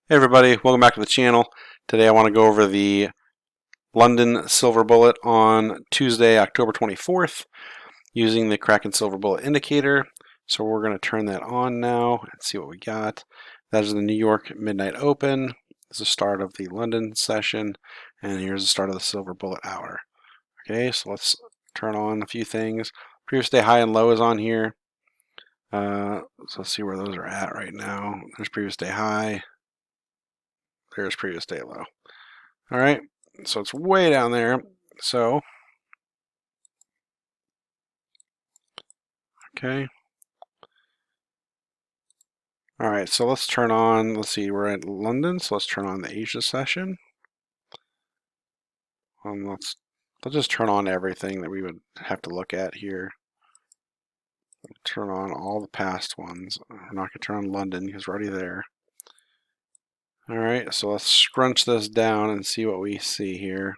Hey everybody, welcome back to the channel. Today I want to go over the London Silver Bullet on Tuesday, October 24th using the Kraken Silver Bullet indicator. So we're going to turn that on now and see what we got. That is the New York Midnight Open. This is the start of the London session, and here's the start of the Silver Bullet hour. Okay, so let's turn on a few things. Previous day high and low is on here. So let's see where those are at right now. There's previous day high. There's previous day low. All right, so it's way down there. So, okay. All right, so let's turn on, let's see, we're at London, so let's turn on the Asia session. Let's just turn on everything that we would have to look at here. Turn on all the past ones. We're not going to turn on London because we're already there. All right, so let's scrunch this down and see what we see here.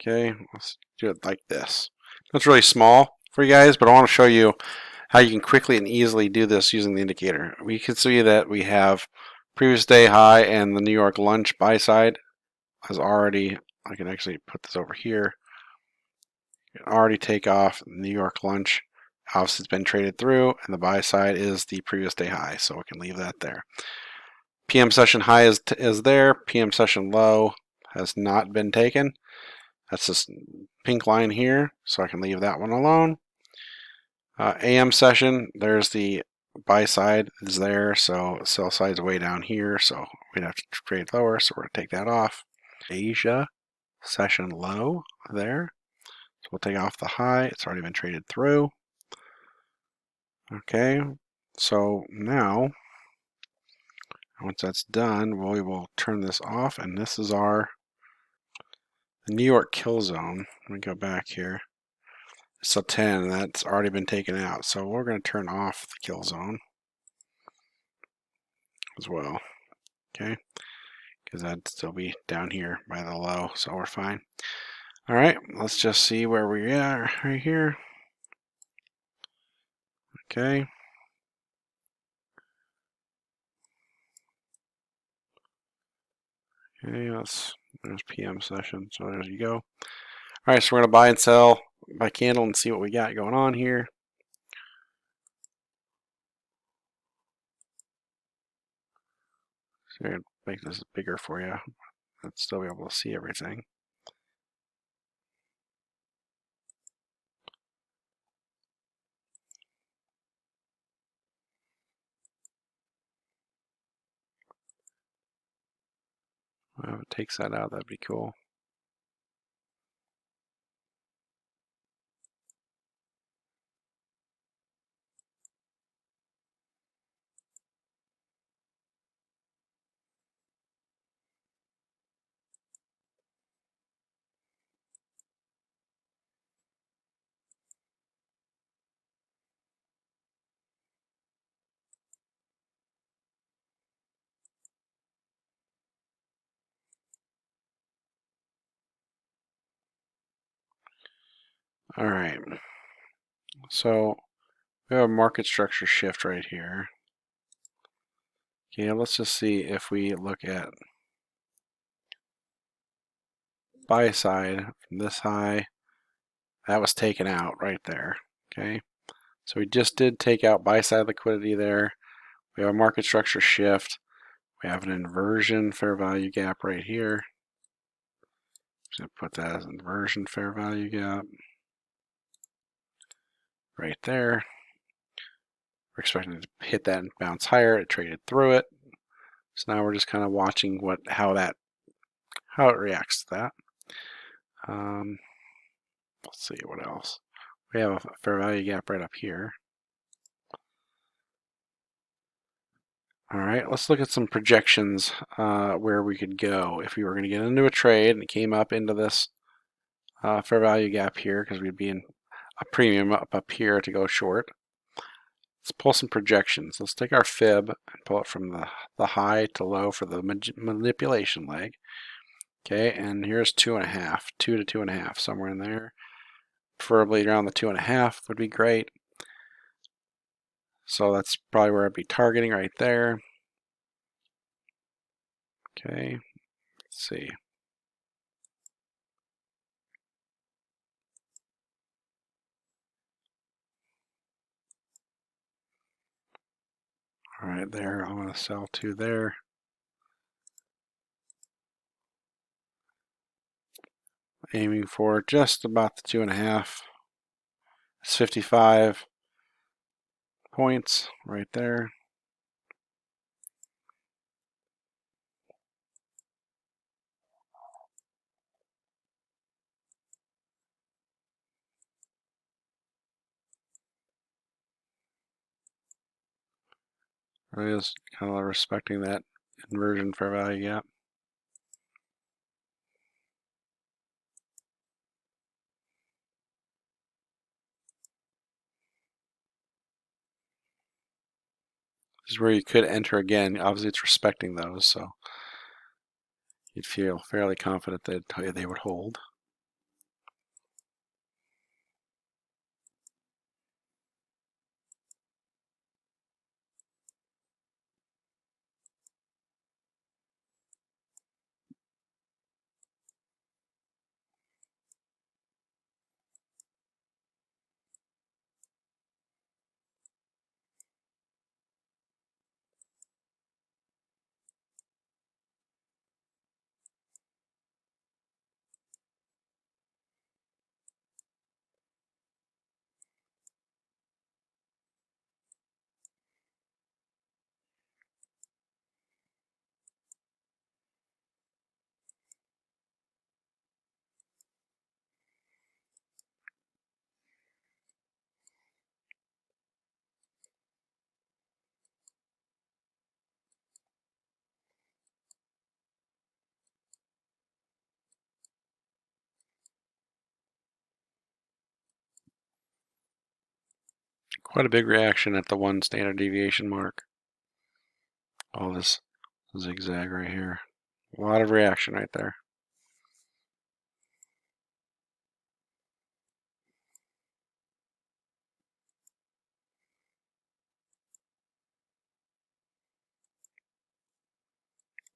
Okay, let's do it like this. That's really small for you guys, but I want to show you how you can quickly and easily do this using the indicator. We can see that we have previous day high and the New York lunch buy side has already, I can actually put this over here, you can already take off New York lunch. Obviously it's been traded through, and the buy side is the previous day high, so we can leave that there. PM session high is there, PM session low has not been taken. That's this pink line here, so I can leave that one alone. AM session, there's the buy side is there, so sell side's way down here, so we'd have to trade lower, so we're going to take that off. Asia session low there, so we'll take off the high. It's already been traded through. Okay, so now once that's done, we will turn this off, and this is our New York Killzone. Let me go back here. It's a 10, and that's already been taken out. So we're going to turn off the kill zone as well. Okay, because that'd still be down here by the low, so we're fine. All right, let's just see where we are right here. Okay. Okay, there's PM session, so there you go. All right, so we're going to buy and sell by candle and see what we got going on here. So I'm going to make this bigger for you. I'd still be able to see everything. Well, if it takes that out, that'd be cool. All right, so we have a market structure shift right here. Okay, let's just see if we look at buy side from this high. That was taken out right there. Okay, so we just did take out buy side liquidity there. We have a market structure shift. We have an inversion fair value gap right here. I'm going to put that as an inversion fair value gap right there. We're expecting to hit that and bounce higher. It traded through it. So now we're just kind of watching how it reacts to that. Let's see what else. We have a fair value gap right up here. All right, let's look at some projections where we could go if we were going to get into a trade and it came up into this fair value gap here, because we'd be in a premium up here to go short. Let's pull some projections. Let's take our fib and pull it from the high to low for the manipulation leg. Okay, and here's 2.5, 2 to 2.5, somewhere in there. Preferably around the 2.5 would be great. So that's probably where I'd be targeting right there. Okay, let's see. All right, there, I'm going to sell 2 there. Aiming for just about the 2.5. It's 55 points right there. Really is kind of respecting that inversion fair value gap. This is where you could enter again. Obviously, it's respecting those, so you'd feel fairly confident that they would hold. Quite a big reaction at the 1 standard deviation mark. All this zigzag right here. A lot of reaction right there.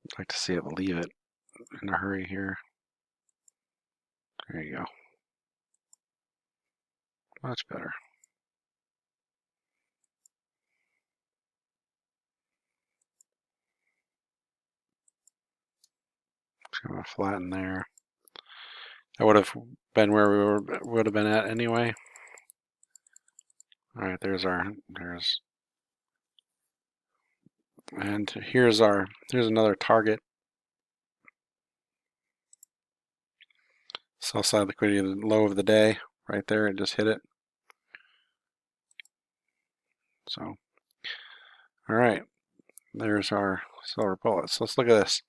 I'd like to see it leave it in a hurry here. There you go. Much better. Just gonna flatten there. That would have been where we would have been at anyway. All right, there's and here's another target. Sell side liquidity, the low of the day, right there. It just hit it. So, all right, there's our silver bullets. So let's look at this.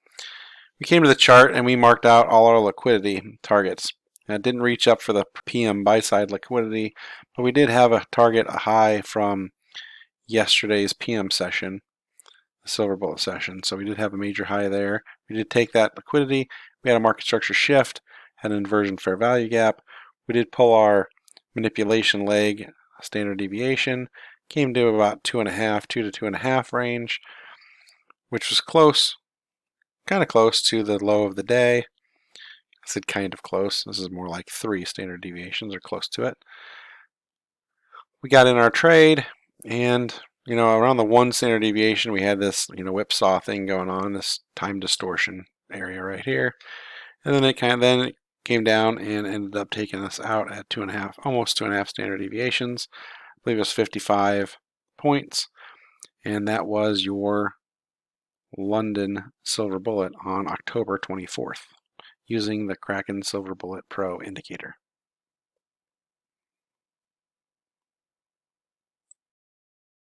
We came to the chart and we marked out all our liquidity targets. And it didn't reach up for the PM buy side liquidity, but we did have a target, a high from yesterday's PM session, the silver bullet session. So we did have a major high there. We did take that liquidity. We had a market structure shift, had an inversion fair value gap. We did pull our manipulation leg, standard deviation, came to about 2.5, 2 to 2.5 range, which was close, kind of close to the low of the day. I said kind of close. This is more like 3 standard deviations or close to it. We got in our trade, and around the 1 standard deviation, we had this whipsaw thing going on, this time distortion area right here, and then it came down and ended up taking us out at 2.5, almost 2.5 standard deviations. I believe it was 55 points, and that was your London Silver Bullet on October 24th. Using the Kraken Silver Bullet PRO indicator.